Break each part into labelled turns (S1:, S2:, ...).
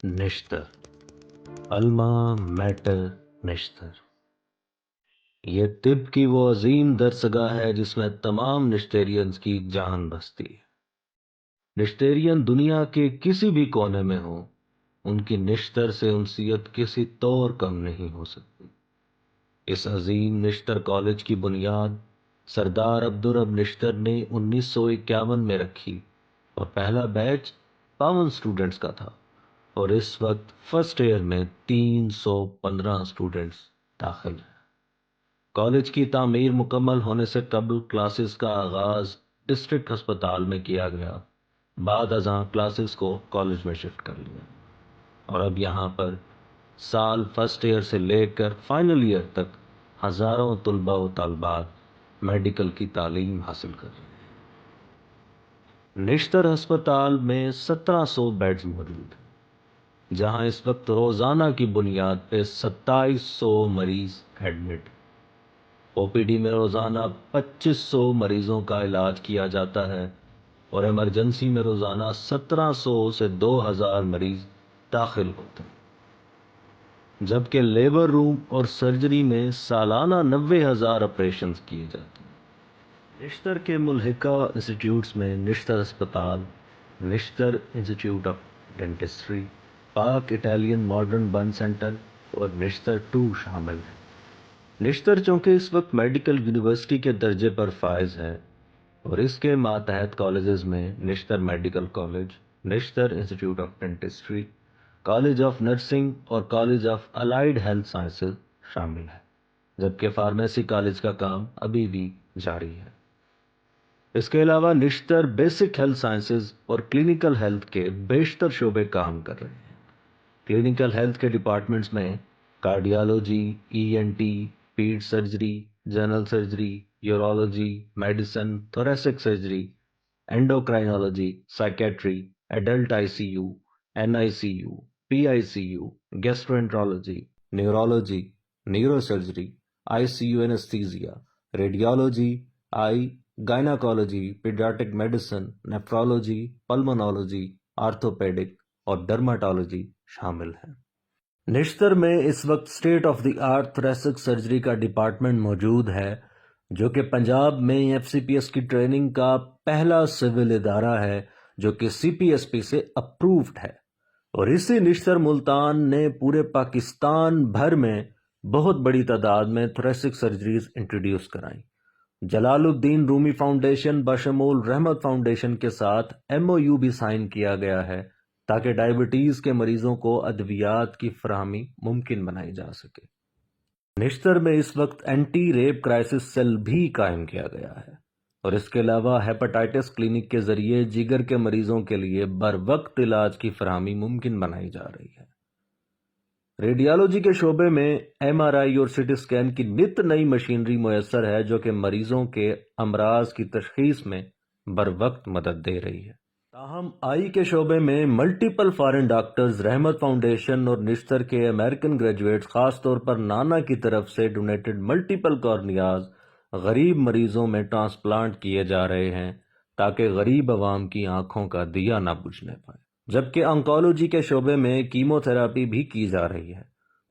S1: نشتر، الما میٹر نشتر، یہ طب کی وہ عظیم درسگاہ ہے جس میں تمام نشتیرینز کی جان بستی ہے۔ نشتیرین دنیا کے کسی بھی کونے میں ہوں، ان کی نشتر سے انسیت کسی طور کم نہیں ہو سکتی۔ اس عظیم نشتر کالج کی بنیاد سردار عبدالرب نشتر نے 1951 میں رکھی اور پہلا بیچ 52 سٹوڈنٹس کا تھا، اور اس وقت فرسٹ ایئر میں 315 سٹوڈنٹس داخل ہیں۔ کالج کی تعمیر مکمل ہونے سے قبل کلاسز کا آغاز ڈسٹرکٹ ہسپتال میں کیا گیا، بعد ازاں کلاسز کو کالج میں شفٹ کر لیا، اور اب یہاں پر سال فرسٹ ایئر سے لے کر فائنل ایئر تک ہزاروں طلباء و طالبات میڈیکل کی تعلیم حاصل کر رہے ہیں۔ نشتر ہسپتال میں 1700 بیڈز موجود ہیں، جہاں اس وقت روزانہ کی بنیاد پہ 2700 مریض ایڈمٹ ہیں۔ او پی ڈی میں روزانہ 2500 مریضوں کا علاج کیا جاتا ہے، اور ایمرجنسی میں روزانہ 1700 سے 2000 مریض داخل ہوتے ہیں، جبکہ لیبر روم اور سرجری میں سالانہ 90,000 آپریشنز کیے جاتے ہیں۔ نشتر کے ملحقہ انسٹیٹیوٹس میں نشتر ہسپتال، نشتر انسٹیٹیوٹ آف ڈینٹسٹری، پاک اٹالین ماڈرن برن سینٹر اور نشتر 2 شامل ہیں۔ نشتر چونکہ اس وقت میڈیکل یونیورسٹی کے درجے پر فائز ہے، اور اس کے ماتحت کالجز میں Nishtar medical college, Nishtar institute of dentistry, college of nursing اور college of allied health sciences شامل ہے، جبکہ فارمیسی کالج کا کام ابھی بھی جاری ہے۔ اس کے علاوہ نشتر بیسک ہیلتھ سائنسز اور کلینکل ہیلتھ کے بیشتر شعبے کام کر رہے ہیں۔ کلینکل ہیلتھ کے ڈپارٹمنٹس میں cardiology, E N T, paed surgery, general surgery, urology, medicine, thoracic surgery, endocrinology, psychiatry, adult I C U, N I C U, P I C U, gastroenterology, neurology, neuro surgery, I C U anaesthesia, radiology, eye, gynaecology, paediatric medicine, nephrology, pulmonology, orthopaedic اور dermatology شامل ہیں۔ نشتر میں اس وقت state of the art تھوریسک surgery کا department موجود ہے، جو کہ پنجاب میں ایف سی پی ایس کی ٹریننگ کا پہلا سول ادارہ ہے جو کہ سی پی ایس پی سے اپرووڈ ہے، اور اسی نشتر ملتان نے پورے پاکستان بھر میں بہت بڑی تعداد میں تھوریسک سرجریز انٹروڈیوس کرائیں۔ جلال الدین رومی فاؤنڈیشن بشمول رحمت فاؤنڈیشن کے ساتھ ایم او یو بھی سائن کیا گیا ہے تاکہ ڈائبٹیز کے مریضوں کو ادویات کی فراہمی ممکن بنائی جا سکے۔ نشتر میں اس وقت اینٹی ریپ کرائسس سیل بھی قائم کیا گیا ہے، اور اس کے علاوہ ہیپاٹائٹس کلینک کے ذریعے جگر کے مریضوں کے لیے بروقت علاج کی فراہمی ممکن بنائی جا رہی ہے۔ ریڈیالوجی کے شعبے میں ایم آر آئی اور سی ٹی اسکین کی نت نئی مشینری میسر ہے جو کہ مریضوں کے امراض کی تشخیص میں بروقت مدد دے رہی ہے۔ تاہم آئی کے شعبے میں ملٹیپل فارن ڈاکٹرز رحمت فاؤنڈیشن اور نشتر کے امریکن گریجویٹس خاص طور پر نانا کی طرف سے ڈونیٹڈ ملٹیپل کارنیاز غریب مریضوں میں ٹرانسپلانٹ کیے جا رہے ہیں تاکہ غریب عوام کی آنکھوں کا دیا نہ بجھنے پائے، جبکہ آنکولوجی کے شعبے میں کیمو تھراپی بھی کی جا رہی ہے،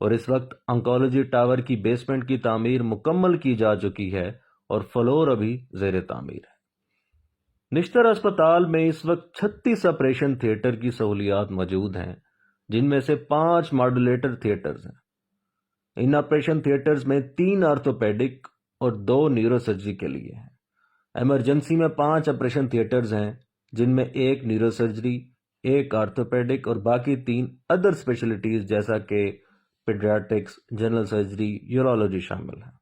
S1: اور اس وقت آنکولوجی ٹاور کی بیسمنٹ کی تعمیر مکمل کی جا چکی ہے اور فلور ابھی زیر تعمیر ہے۔ نشتر ہسپتال میں اس وقت 36 آپریشن تھیٹر کی سہولیات موجود ہیں، جن میں سے 5 ماڈولیٹر تھیٹرز ہیں۔ ان آپریشن تھیٹرز میں 3 آرتھوپیڈک اور 2 نیورو سرجری کے لیے ہیں۔ ایمرجنسی میں 5 آپریشن تھیٹرز ہیں، جن میں 1 نیورو سرجری، 1 آرتھوپیڈک اور باقی 3 ادر اسپیشلٹیز جیسا کہ پیڈیاٹرکس، جنرل سرجری، یورولوجی شامل ہیں۔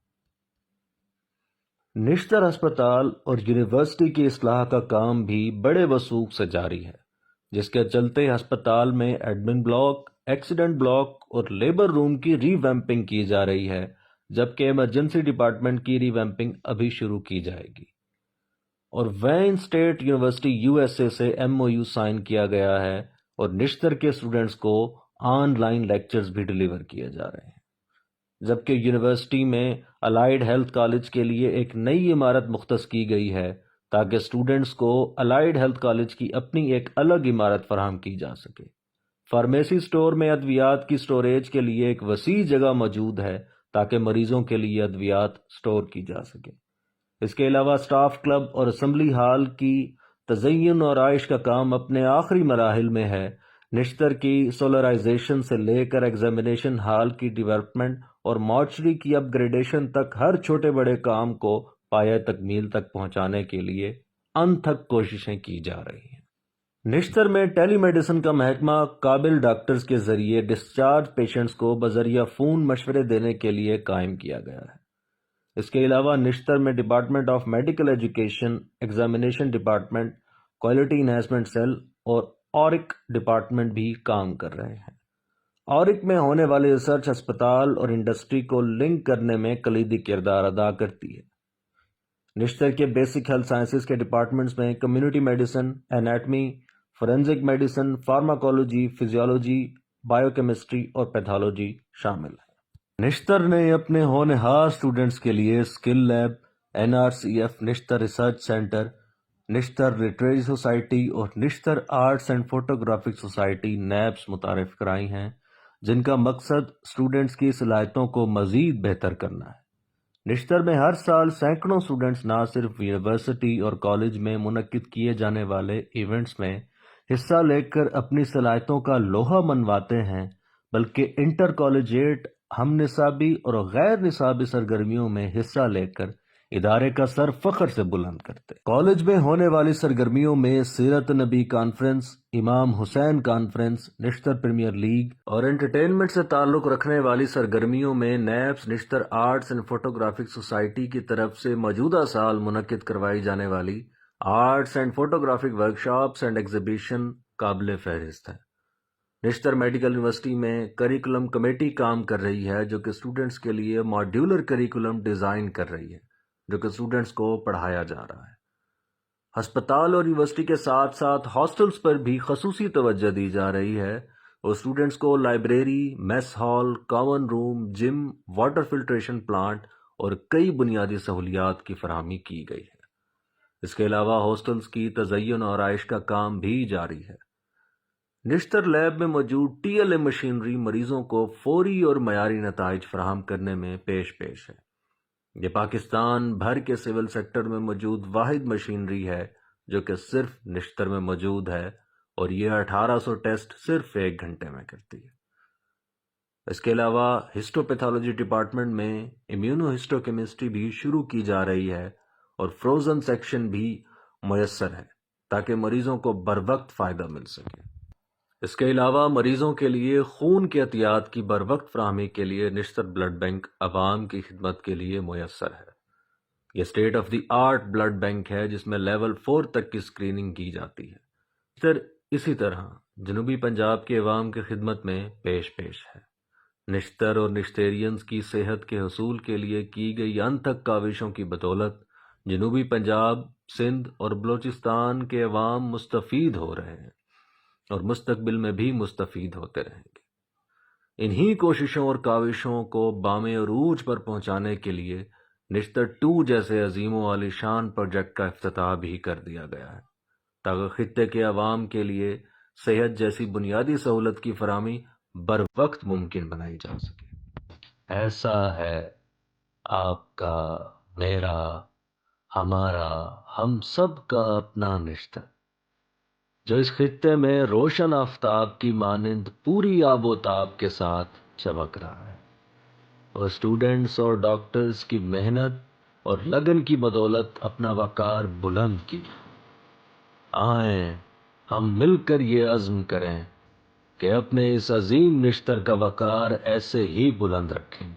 S1: نشتر ہسپتال اور یونیورسٹی کی اصلاح کا کام بھی بڑے وثوق سے جاری ہے، جس کے چلتے ہسپتال میں ایڈمن بلاک، ایکسیڈنٹ بلاک اور لیبر روم کی ری ویمپنگ کی جا رہی ہے، جبکہ ایمرجنسی ڈپارٹمنٹ کی ری ویمپنگ ابھی شروع کی جائے گی۔ اور when state university U S A سے ایم او یو سائن کیا گیا ہے، اور نشتر کے اسٹوڈنٹس کو آن لائن لیکچرز بھی ڈیلیور کیے جا رہے ہیں، جبکہ یونیورسٹی میں الائیڈ ہیلتھ کالج کے لیے ایک نئی عمارت مختص کی گئی ہے تاکہ اسٹوڈنٹس کو الائیڈ ہیلتھ کالج کی اپنی ایک الگ عمارت فراہم کی جا سکے۔ فارمیسی سٹور میں ادویات کی سٹوریج کے لیے ایک وسیع جگہ موجود ہے تاکہ مریضوں کے لیے ادویات سٹور کی جا سکے۔ اس کے علاوہ اسٹاف کلب اور اسمبلی ہال کی تزئین اور آرائش کا کام اپنے آخری مراحل میں ہے۔ نشتر کی سولرائزیشن سے لے کر ایگزامینیشن ہال کی ڈیولپمنٹ اور مارچری کی اپ گریڈیشن تک ہر چھوٹے بڑے کام کو پایہ تکمیل تک پہنچانے کے لیے انتھک کوششیں کی جا رہی ہیں۔ نشتر میں ٹیلی میڈیسن کا محکمہ قابل ڈاکٹرز کے ذریعے ڈسچارج پیشنٹس کو بذریعہ فون مشورے دینے کے لیے قائم کیا گیا ہے۔ اس کے علاوہ نشتر میں department of medical education, examination department, quality enhancement cell اور اورک ڈپارٹمنٹ بھی کام کر رہے ہیں۔ اورک میں ہونے والی ریسرچ ہسپتال اور انڈسٹری کو لنک کرنے میں کلیدی کردار ادا کرتی ہے۔ نشتر کے بیسک ہیلتھ سائنسز کے ڈپارٹمنٹس میں community medicine, anatomy, forensic medicine, pharmacology, physiology, biochemistry اور پیتھولوجی شامل ہے۔ نشتر نے اپنے ہونہار اسٹوڈنٹس کے لیے skill lab, NRCF Nishtar research centre, Nishtar literary society اور Nishtar arts and photographic society نیبس متعارف کرائی ہیں، جن کا مقصد اسٹوڈنٹس کی صلاحیتوں کو مزید بہتر کرنا ہے۔ نشتر میں ہر سال سینکڑوں اسٹوڈنٹس نہ صرف یونیورسٹی اور کالج میں منعقد کیے جانے والے ایونٹس میں حصہ لے کر اپنی صلاحیتوں کا لوہا منواتے ہیں، بلکہ انٹر کالجیٹ، ہم نصابی اور غیر نصابی سرگرمیوں میں حصہ لے کر ادارے کا سر فخر سے بلند کرتے۔ کالج میں ہونے والی سرگرمیوں میں سیرت نبی کانفرنس، امام حسین کانفرنس، نشتر پریمیئر لیگ اور انٹرٹینمنٹ سے تعلق رکھنے والی سرگرمیوں میں nibs Nishtar arts and photographic society کی طرف سے موجودہ سال منعقد کروائی جانے والی arts and photographic workshops and exhibition قابل فہرست ہے۔ نشتر میڈیکل یونیورسٹی میں کریکولم کمیٹی کام کر رہی ہے جو کہ اسٹوڈنٹس کے لیے ماڈیولر کریکولم ڈیزائن کر رہی ہے جو کہ اسٹوڈنٹس کو پڑھایا جا رہا ہے۔ ہسپتال اور یونیورسٹی کے ساتھ ساتھ ہاسٹلز پر بھی خصوصی توجہ دی جا رہی ہے اور اسٹوڈنٹس کو لائبریری، میس ہال، کامن روم، جم، واٹر فلٹریشن پلانٹ اور کئی بنیادی سہولیات کی فراہمی کی گئی ہے۔ اس کے علاوہ ہاسٹلز کی تزئین اور آرائش کا کام بھی جاری ہے۔ نشتر لیب میں موجود TLA مشینری مریضوں کو فوری اور معیاری نتائج فراہم کرنے میں پیش ہے۔ یہ پاکستان بھر کے سول سیکٹر میں موجود واحد مشینری ہے جو کہ صرف نشتر میں موجود ہے اور یہ 1800 ٹیسٹ صرف 1 گھنٹے میں کرتی ہے۔ اس کے علاوہ ہسٹوپیتھولوجی ڈپارٹمنٹ میں امیونو ہسٹو کیمسٹری بھی شروع کی جا رہی ہے اور فروزن سیکشن بھی میسر ہے تاکہ مریضوں کو بروقت فائدہ مل سکے۔ اس کے علاوہ مریضوں کے لیے خون کے عطیات کی بروقت فراہمی کے لیے نشتر بلڈ بینک عوام کی خدمت کے لیے میسر ہے۔ یہ state of the art blood bank ہے جس میں لیول 4 تک کی اسکریننگ کی جاتی ہے۔ نشتر اسی طرح جنوبی پنجاب کے عوام کی خدمت میں پیش ہے۔ نشتر اور نشتیرینز کی صحت کے حصول کے لیے کی گئی انتھک کاوشوں کی بدولت جنوبی پنجاب، سندھ اور بلوچستان کے عوام مستفید ہو رہے ہیں اور مستقبل میں بھی مستفید ہوتے رہیں گے۔ انہی کوششوں اور کاوشوں کو بام عروج پر پہنچانے کے لیے نشتر 2 جیسے عظیم و عالی شان پروجیکٹ کا افتتاح بھی کر دیا گیا ہے تاکہ خطے کے عوام کے لیے صحت جیسی بنیادی سہولت کی فراہمی بر وقت ممکن بنائی جا سکے۔ ایسا ہے آپ کا، میرا، ہمارا، ہم سب کا اپنا نشتر، جو اس خطے میں روشن آفتاب کی مانند پوری آب و تاب کے ساتھ چمک رہا ہے۔ اور اسٹوڈنٹس اور ڈاکٹرز کی محنت اور لگن کی بدولت اپنا وقار بلند کی۔ آئیں ہم مل کر یہ عزم کریں کہ اپنے اس عظیم نشتر کا وقار ایسے ہی بلند رکھیں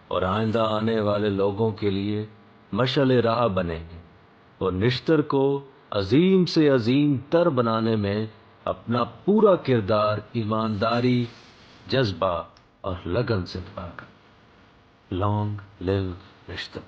S1: اور آئندہ آنے والے لوگوں کے لیے مشعل راہ بنیں گے اور نشتر کو عظیم سے عظیم تر بنانے میں اپنا پورا کردار ایمانداری، جذبہ اور لگن سے نبھا کر۔ لانگ لیو نشتر۔